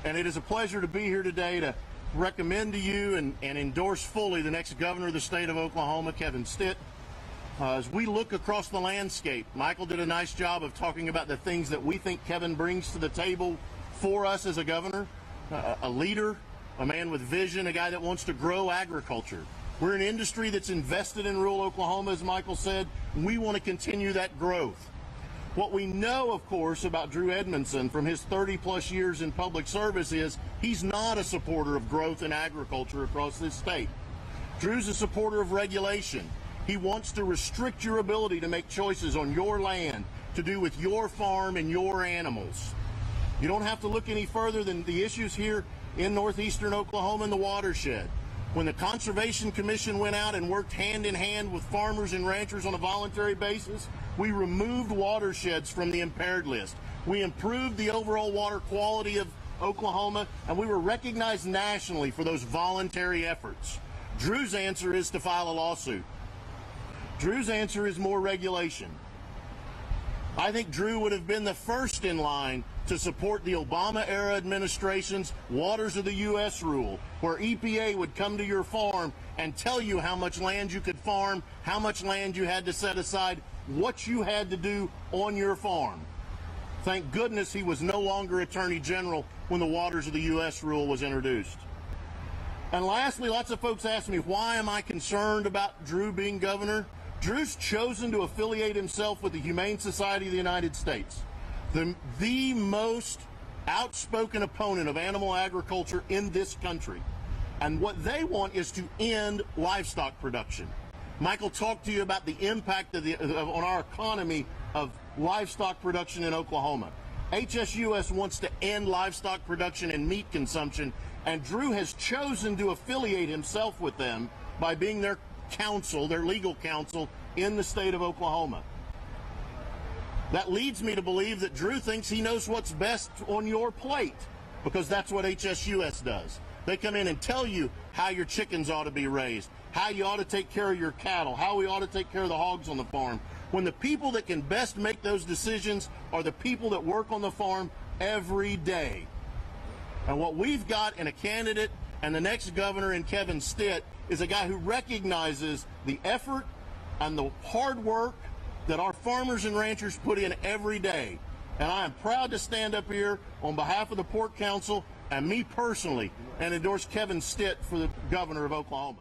And it is a pleasure to be here today to recommend to you and endorse fully the next governor of the state of Oklahoma, Kevin Stitt. As we look across the landscape, Michael did a nice job of talking about the things that we think Kevin brings to the table for us as a governor, a leader, a man with vision, a guy that wants to grow agriculture. We're an industry that's invested in rural Oklahoma, as Michael said. We want to continue that growth. What we know, of course, about Drew Edmondson from his 30-plus years in public service is he's not a supporter of growth in agriculture across this state. Drew's a supporter of regulation. He wants to restrict your ability to make choices on your land to do with your farm and your animals. You don't have to look any further than the issues here in northeastern Oklahoma in the watershed. When the Conservation Commission went out and worked hand in hand with farmers and ranchers on a voluntary basis, we removed watersheds from the impaired list. We improved the overall water quality of Oklahoma, and we were recognized nationally for those voluntary efforts. Drew's answer is to file a lawsuit. Drew's answer is more regulation. I think Drew would have been the first in line to support the Obama-era administration's Waters of the U.S. rule, where EPA would come to your farm and tell you how much land you could farm, how much land you had to set aside, what you had to do on your farm. Thank goodness he was no longer Attorney General when the Waters of the U.S. rule was introduced. And lastly, lots of folks ask me, why am I concerned about Drew being governor? Drew's chosen to affiliate himself with the Humane Society of the United States, the most outspoken opponent of animal agriculture in this country. And what they want is to end livestock production. Michael talked to you about the impact on our economy of livestock production in Oklahoma. HSUS wants to end livestock production and meat consumption, and Drew has chosen to affiliate himself with them by being their counsel, their legal counsel in the state of Oklahoma. That leads me to believe that Drew thinks he knows what's best on your plate, because that's what HSUS does. They come in and tell you how your chickens ought to be raised, how you ought to take care of your cattle, how we ought to take care of the hogs on the farm, when the people that can best make those decisions are the people that work on the farm every day. And what we've got in a candidate and the next governor in Kevin Stitt is a guy who recognizes the effort and the hard work that our farmers and ranchers put in every day. And I am proud to stand up here on behalf of the Pork Council and me personally and endorse Kevin Stitt for the governor of Oklahoma.